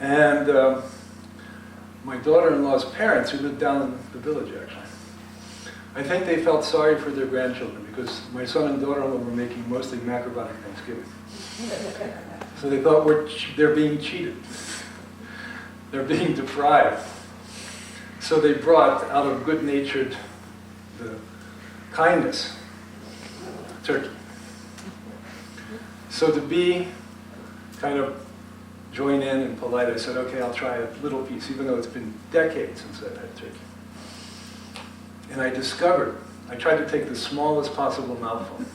And my daughter-in-law's parents, who lived down in the village actually, I think they felt sorry for their grandchildren because my son and daughter-in-law were making mostly macrobiotic Thanksgiving. So they thought they're being cheated. They're being deprived. So they brought, out of good-natured kindness, turkey. So to be kind of join in and polite, I said, okay, I'll try a little piece, even though it's been decades since I've had turkey. And I discovered, I tried to take the smallest possible mouthful.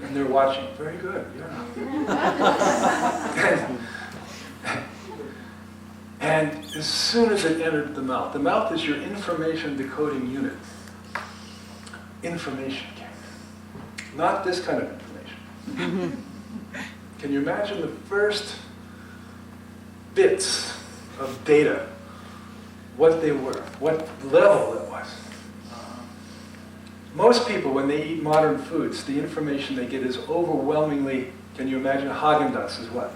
And they're watching, very good, yeah. And as soon as it entered the mouth is your information decoding unit. Information came. Not this kind of information. Can you imagine the first bits of data, what they were, what level it was? Most people, when they eat modern foods, the information they get is overwhelmingly, can you imagine Haagen-Dazs is what?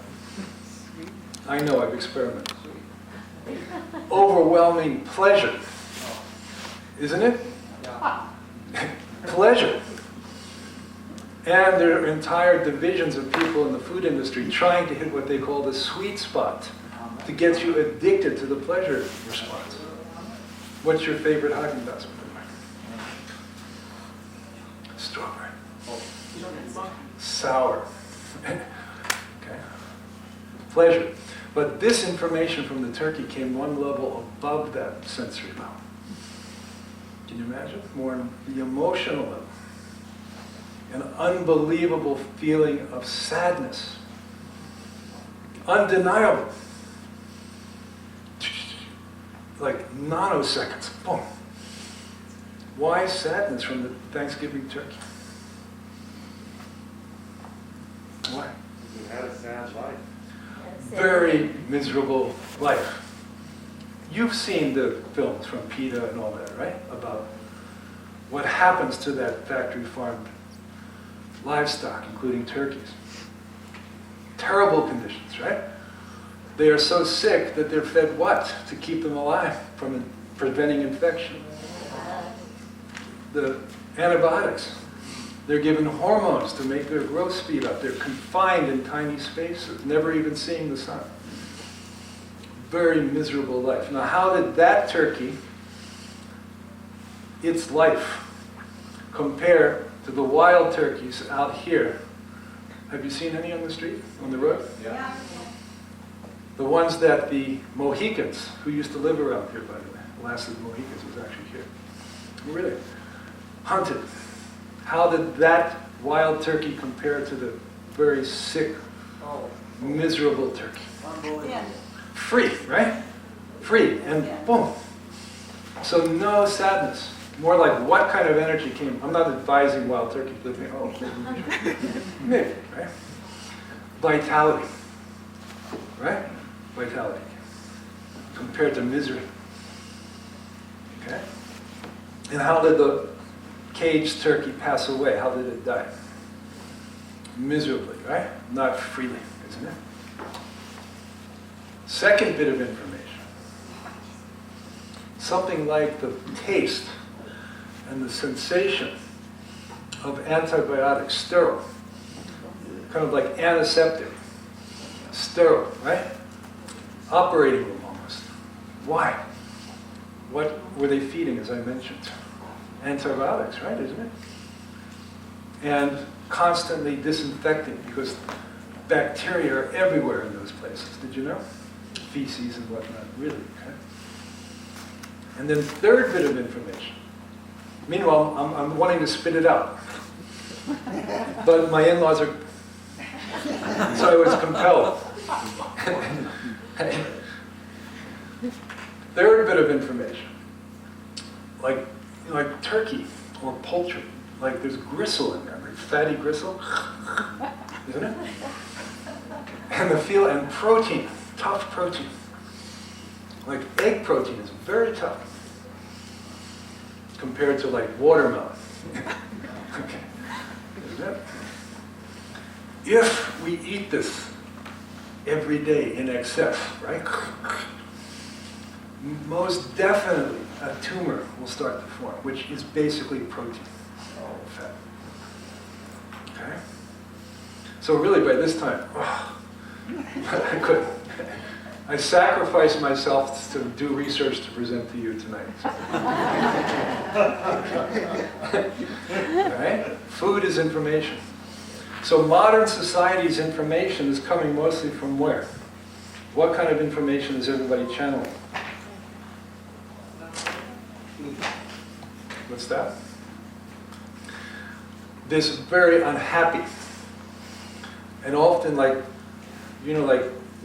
I know, I've experimented. Overwhelming pleasure, isn't it? Pleasure. And there are entire divisions of people in the food industry trying to hit what they call the sweet spot to get you addicted to the pleasure response. What's your favorite Haagen-Dazs? Strawberry. Sour. Okay. Pleasure. But this information from the turkey came one level above that sensory level. Can you imagine? More on the emotional level. An unbelievable feeling of sadness. Undeniable. Like nanoseconds. Boom. Why sadness from the Thanksgiving turkey? Why? You had a sad life. Very miserable life. You've seen the films from PETA and all that, right? About what happens to that factory farmed livestock, including turkeys. Terrible conditions, right? They are so sick that they're fed what? To keep them alive from preventing infection. The antibiotics. They're given hormones to make their growth speed up. They're confined in tiny spaces, never even seeing the sun. Very miserable life. Now, how did that turkey, its life, compare to the wild turkeys out here? Have you seen any on the street, on the road? Yeah. The ones that the Mohicans, who used to live around here, by the way, the last of the Mohicans was actually here, really hunted. How did that wild turkey compare to the very sick, miserable turkey? Yeah. Free, right? Free, and boom. So no sadness. More like what kind of energy came? I'm not advising wild turkey living. Oh, maybe, right? Vitality, right? Vitality compared to misery. Okay? And how did the caged turkey pass away? How did it die? Miserably, right? Not freely, isn't it? Second bit of information. Something like the taste and the sensation of antibiotics, sterile. Kind of like antiseptic. Sterile, right? Operating room almost. Why? What were they feeding, as I mentioned? Antibiotics, right, isn't it? And constantly disinfecting because bacteria are everywhere in those places. Did you know? Feces and whatnot, really. Okay? And then third bit of information. Meanwhile, I'm wanting to spit it out. But my in-laws are... So I was compelled. Third bit of information. Like turkey or poultry. Like there's gristle in there, like fatty gristle. Isn't it? And the feel and protein, tough protein. Like egg protein is very tough compared to like watermelon. Okay. Isn't it? If we eat this every day in excess, right? Most definitely a tumor will start to form, which is basically protein or fat. Okay? So really by this time, I couldn't. I sacrificed myself to do research to present to you tonight. Right? Food is information. So modern society's information is coming mostly from where? What kind of information is everybody channeling? What's that? This very unhappy, and often like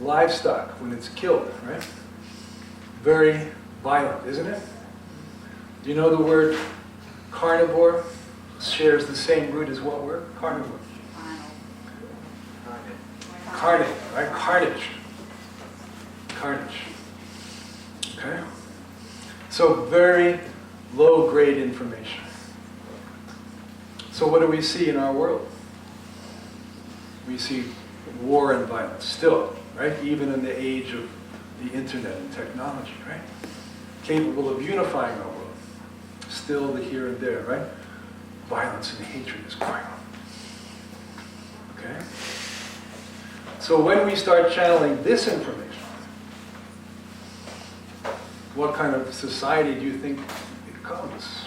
livestock when it's killed, right? Very violent, isn't it? Do you know the word carnivore shares the same root as what word? Carnivore. Carnage, right? Carnage. Carnage. Okay? So very low-grade information. So what do we see in our world? We see war and violence still, right? Even in the age of the internet and technology, right? Capable of unifying our world. Still the here and there, right? Violence and hatred is going on. Okay? So when we start channeling this information, what kind of society do you think it comes?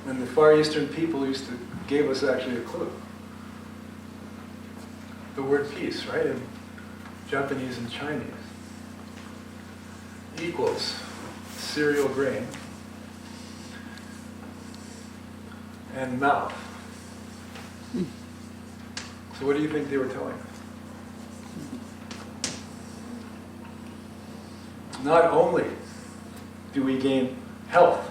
And the Far Eastern people gave us actually a clue. The word peace, right? In Japanese and Chinese. Equals cereal grain and mouth. So what do you think they were telling us? Not only do we gain health,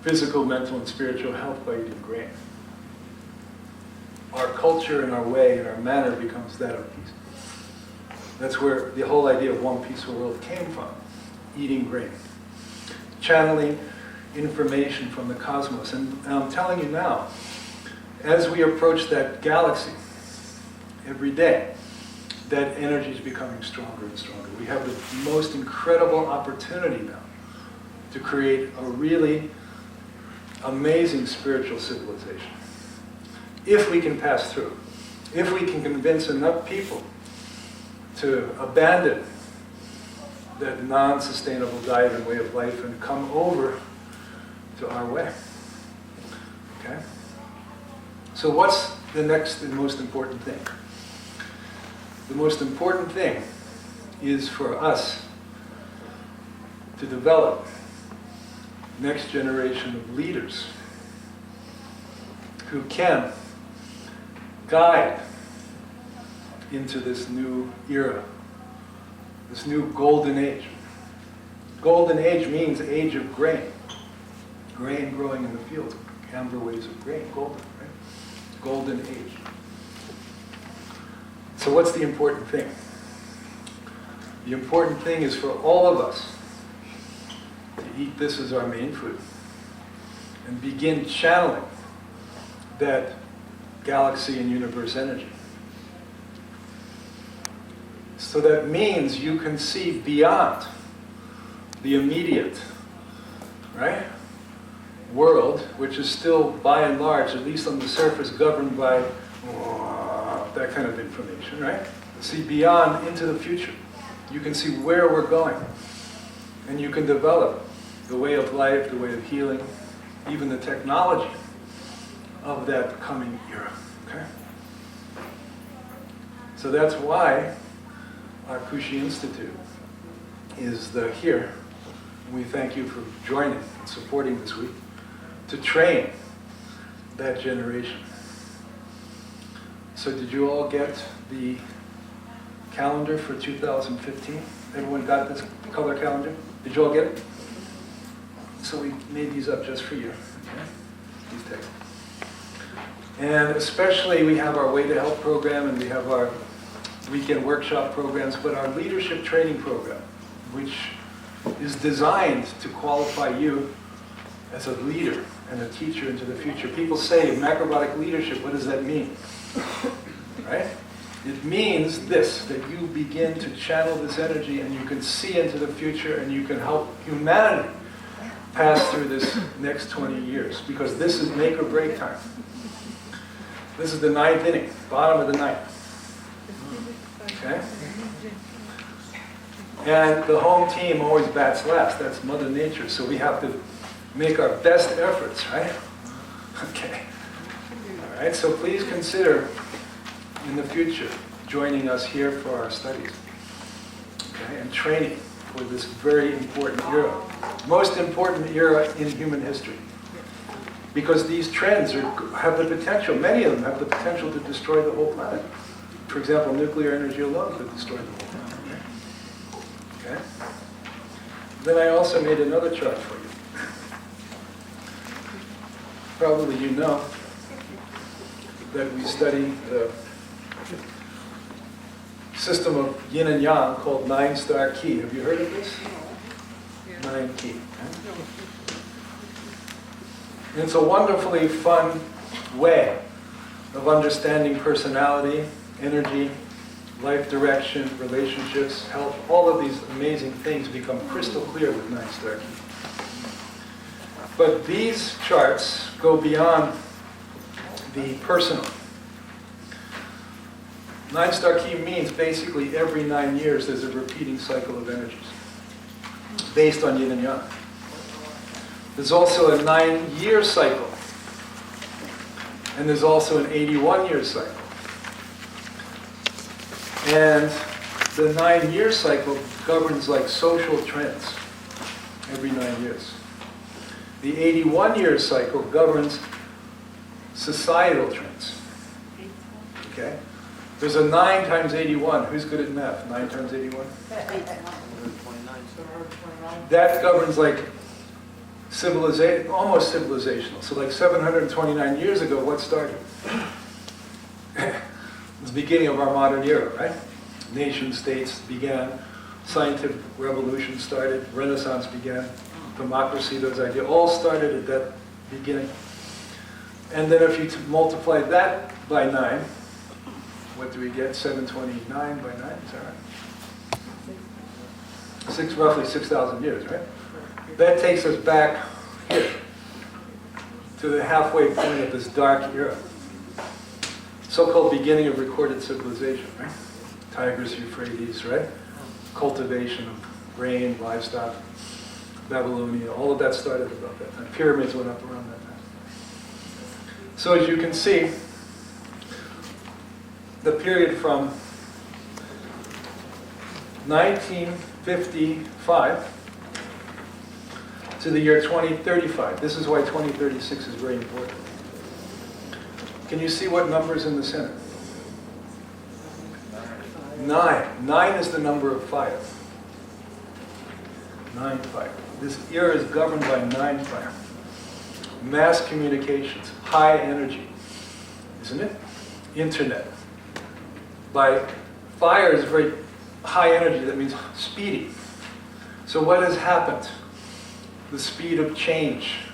physical, mental, and spiritual health by eating grain, our culture and our way and our manner becomes that of peace. That's where the whole idea of one peaceful world came from, eating grain. Channeling information from the cosmos. And I'm telling you now, as we approach that galaxy every day, that energy is becoming stronger and stronger. We have the most incredible opportunity now to create a really amazing spiritual civilization. If we can pass through, if we can convince enough people to abandon that non-sustainable diet and way of life and come over to our way. Okay? So what's the next and most important thing? The most important thing is for us to develop next generation of leaders who can guide into this new era, this new golden age. Golden age means age of grain. Grain growing in the fields, amber waves of grain, golden, right? Golden age. So what's the important thing? The important thing is for all of us to eat this as our main food and begin channeling that galaxy and universe energy. So that means you can see beyond the immediate, right, world, which is still by and large, at least on the surface, governed by that kind of information, right? See beyond into the future. You can see where we're going. And you can develop the way of life, the way of healing, even the technology of that coming era, okay? So that's why our Kushi Institute is here. And we thank you for joining and supporting this week to train that generation. So did you all get the calendar for 2015? Everyone got this color calendar? Did you all get it? So we made these up just for you. Okay? Please take them. And especially we have our Way to Health program and we have our weekend workshop programs, but our leadership training program, which is designed to qualify you as a leader and a teacher into the future. People say macrobiotic leadership, what does that mean? Right? It means this, that you begin to channel this energy and you can see into the future and you can help humanity pass through this next 20 years, because this is make or break time. This is the 9th inning, bottom of the 9th. Okay? And the home team always bats last. That's Mother Nature. So we have to make our best efforts, right? Okay. All right, so please consider in the future joining us here for our studies. Okay, and training for this very important era. Most important era in human history. Because these trends have the potential, many of them have the potential to destroy the whole planet. For example, nuclear energy alone could destroy the whole planet. Okay? Then I also made another chart for you. Probably you know that we study the system of yin and yang called 9-star key. Have you heard of this? 9 key. And it's a wonderfully fun way of understanding personality, energy, life direction, relationships, health. All of these amazing things become crystal clear with 9-star key. But these charts go beyond the personal. 9-star key means basically every 9 years there's a repeating cycle of energies based on yin and yang. There's also a 9-year cycle. And there's also an 81-year cycle. And the 9-year cycle governs like social trends every 9 years. The 81-year cycle governs societal trends. Okay? There's a 9 times 81. Who's good at math? 9 times 81? That governs like civilization, almost civilizational. So like 729 years ago, what started? It was the beginning of our modern era, right? Nation states began, scientific revolution started, Renaissance began, democracy, those ideas, all started at that beginning. And then if you multiply that by 9, what do we get? 729 by 9, is that right? Roughly 6,000 years, right? That takes us back here to the halfway point of this dark era. So-called beginning of recorded civilization, right? Tigris, Euphrates, right? Cultivation of grain, livestock, Babylonia, all of that started about that time. Pyramids went up around that time. So as you can see, the period from 1955 to the year 2035. This is why 2036 is very important. Can you see what number is in the center? 9. 9 is the number of fire. 9 fire. This era is governed by 9 fire. Mass communications, high energy, isn't it? Internet. By fire is very high energy, that means speedy. So what has happened? The speed of change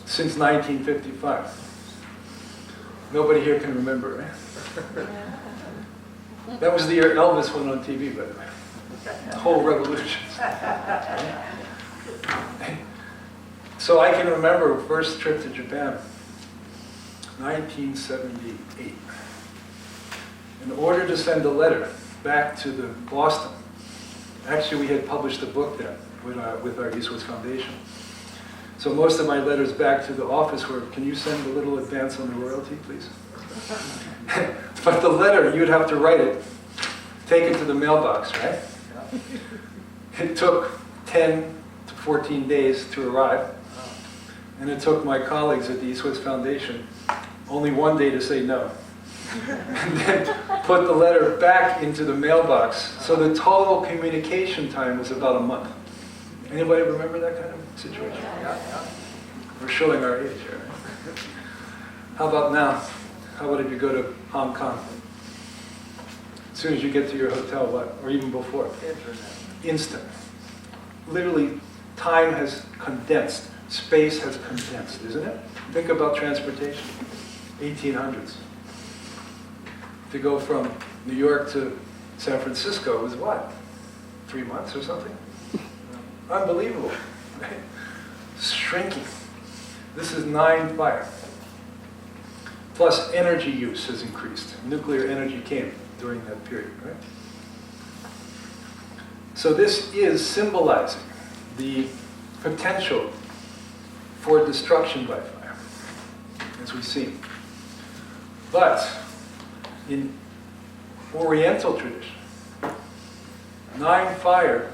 since 1955. Nobody here can remember, right? That was the year Elvis went on TV, by the way. Whole revolution. So I can remember first trip to Japan, 1978. In order to send a letter back to the Boston, actually we had published a book then with our East West Foundation. So most of my letters back to the office were, can you send a little advance on the royalty, please? But the letter, you'd have to write it, take it to the mailbox, right? It took 10 to 14 days to arrive. And it took my colleagues at the East West Foundation only 1 day to say no. And then put the letter back into the mailbox. So the total communication time was about a month. Anybody remember that kind of situation? Yeah. We're showing our age here. Right? How about now? How about if you go to Hong Kong? As soon as you get to your hotel, what? Or even before? Instant. Literally, time has condensed. Space has condensed, isn't it? Think about transportation. 1800s. to go from New York to San Francisco was what? 3 months or something? Unbelievable, right? Shrinking. This is 9 fire. Plus energy use has increased. Nuclear energy came during that period, right? So this is symbolizing the potential for destruction by fire, as we see. But in Oriental tradition, 9 fire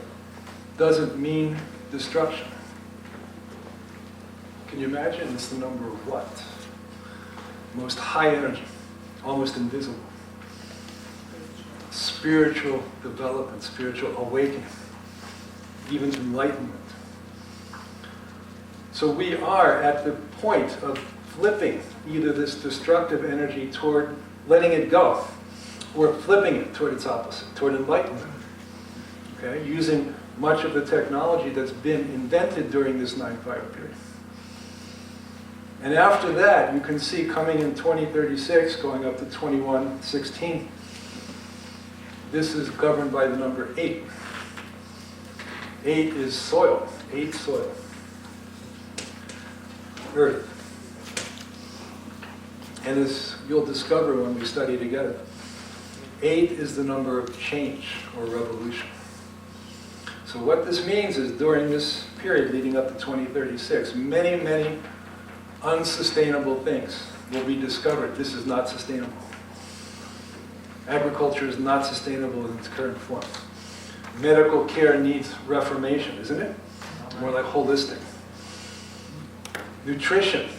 doesn't mean destruction. Can you imagine? It's the number of what? Most high energy, almost invisible. Spiritual development, spiritual awakening, even enlightenment. So we are at the point of flipping either this destructive energy toward letting it go, or flipping it toward its opposite, toward enlightenment. Okay? Using much of the technology that's been invented during this 9 fire period. And after that, you can see coming in 2036, going up to 2116, this is governed by the number 8. 8 is soil, 8 soil, earth. And as you'll discover when we study together, 8 is the number of change or revolution. So what this means is during this period leading up to 2036, many, many unsustainable things will be discovered. This is not sustainable. Agriculture is not sustainable in its current form. Medical care needs reformation, isn't it? More like holistic. Nutrition,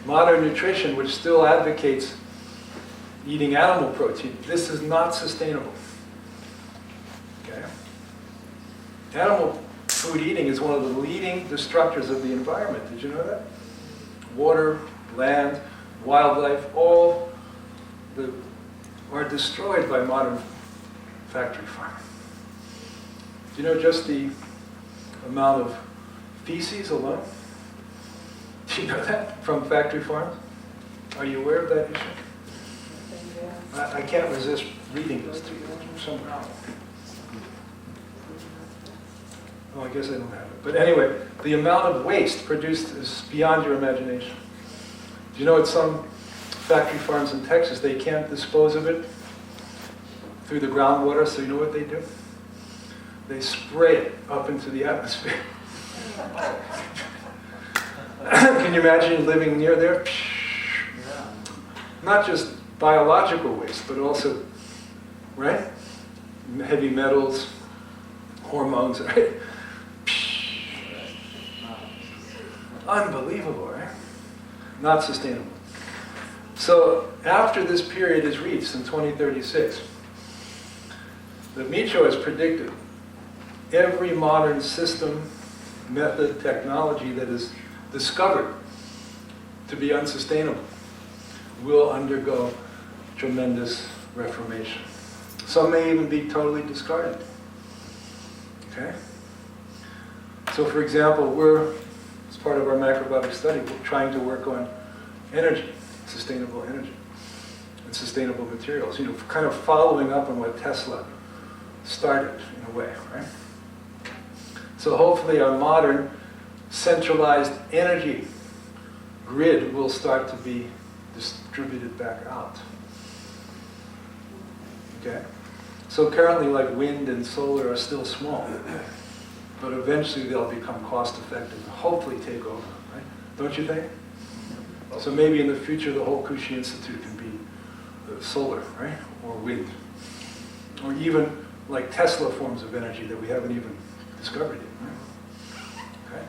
modern nutrition, which still advocates eating animal protein, this is not sustainable. Okay? Animal food eating is one of the leading destructors of the environment. Did you know that? Water, land, wildlife, all are destroyed by modern factory farming. Do you know just the amount of feces alone? Do you know that from factory farms? Are you aware of that issue? I can't resist reading this to you somehow. Oh, I guess I don't have it. But anyway, the amount of waste produced is beyond your imagination. Do you know at some factory farms in Texas, they can't dispose of it through the groundwater, so you know what they do? They spray it up into the atmosphere. Can you imagine living near there? Not just biological waste, but also, right? Heavy metals, hormones, right? Unbelievable, right? Not sustainable. So after this period is reached in 2036, the Micho has predicted every modern system, method, technology that is discovered to be unsustainable will undergo tremendous reformation. Some may even be totally discarded. Okay? So for example, as part of our macrobiotic study, we're trying to work on energy, sustainable energy, and sustainable materials. You know, kind of following up on what Tesla started in a way, right? So hopefully our modern centralized energy grid will start to be distributed back out. Okay? So currently like wind and solar are still small, but eventually they'll become cost effective and hopefully take over, right? Don't you think? So maybe in the future the whole Kushi Institute can be solar, right? Or wind. Or even like Tesla forms of energy that we haven't even discovered yet, right? Okay?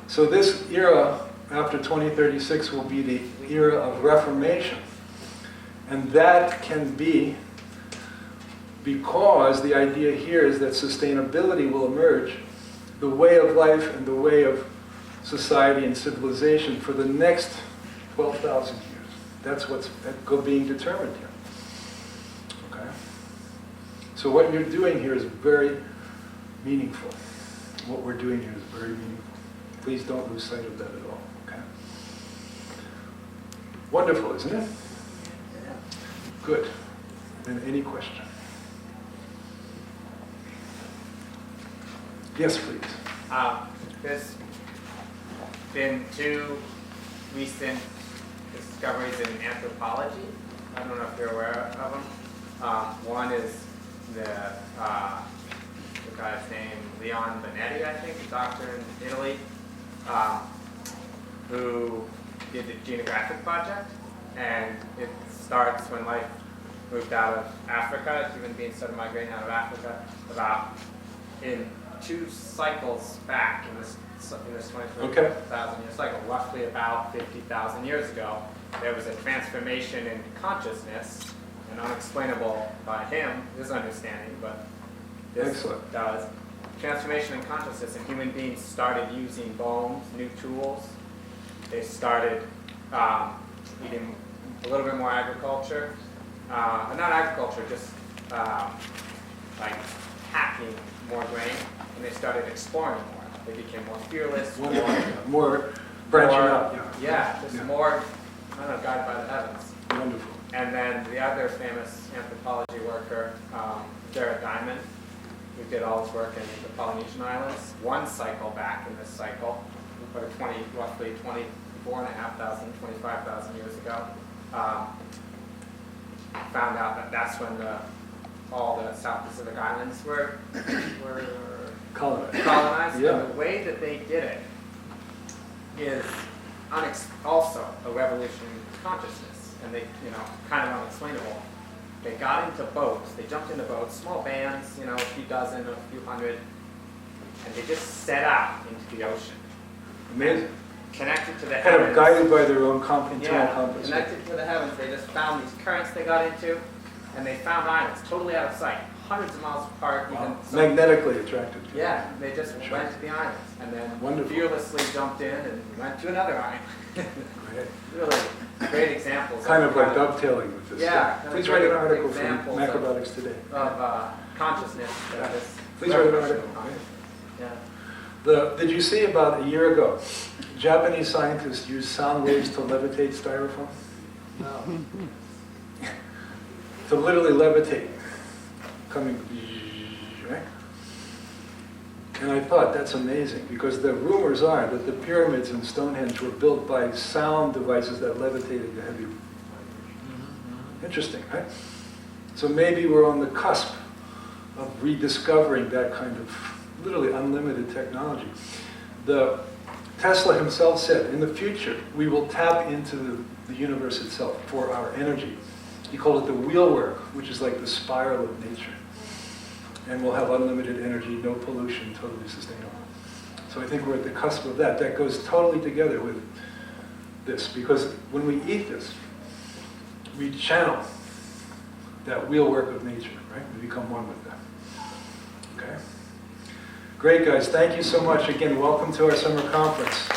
So this era after 2036 will be the era of reformation. And that can be because the idea here is that sustainability will emerge, the way of life and the way of society and civilization for the next 12,000 years. That's what's being determined here. Okay? So what you're doing here is very meaningful. What we're doing here is very meaningful. Please don't lose sight of that at all. Okay? Wonderful, isn't it? Good. And any question? Yes, please. There's been two recent discoveries in anthropology. I don't know if you're aware of them. One is the guy's name, Leon Bonetti, I think, a doctor in Italy, who did the Genographic Project. And it starts when life moved out of Africa. Human beings started migrating out of Africa about in 2 cycles back in this 23,000 year cycle, roughly about 50,000 years ago. There was a transformation in consciousness, and unexplainable by him, his understanding, but this Excellent. does. Transformation in consciousness, and human beings started using bones, new tools. They started eating a little bit more agriculture. Not agriculture, just like hacking more grain, and they started exploring more. They became more fearless, More branching out. Yeah, just more, I don't know, guided by the heavens. Wonderful. And then the other famous anthropology worker, Jared Diamond, who did all his work in the Polynesian Islands, 1 cycle back in this cycle, roughly 24,500, 25,000 years ago, found out that that's when all the South Pacific Islands were colonized. Yeah. And the way that they did it is also a revolution in consciousness, and they, kind of unexplainable. They got into boats, they jumped into boats, small bands, a few dozen, a few hundred, and they just set out into the ocean. Amazing. Connected to the Kind heavens. of guided by their own internal compass. Connected to the heavens. They just found these currents they got into, and they found islands totally out of sight, hundreds of miles apart. Wow. Even Magnetically attracted. yeah, they just went to the islands, and then Wonderful. fearlessly jumped in and went to another island. Great. Really great examples. Kind of like dovetailing with this. Yeah. Stuff. Please write an article for Examples Macrobiotics Today. of consciousness. That is Please write an revolutionary. article. Yeah. Did you see about a year ago, Japanese scientists used sound waves to levitate styrofoam? No. To literally levitate, coming, right? And I thought that's amazing, because the rumors are that the pyramids in Stonehenge were built by sound devices that levitated the heavy. Interesting, right? So maybe we're on the cusp of rediscovering that kind of literally unlimited technology. Tesla himself said, in the future, we will tap into the universe itself for our energy. He called it the wheelwork, which is like the spiral of nature. And we'll have unlimited energy, no pollution, totally sustainable. So I think we're at the cusp of that. That goes totally together with this, because when we eat this, we channel that wheelwork of nature, right? We become one with that. Okay? Great, guys. Thank you so much. Again, welcome to our summer conference.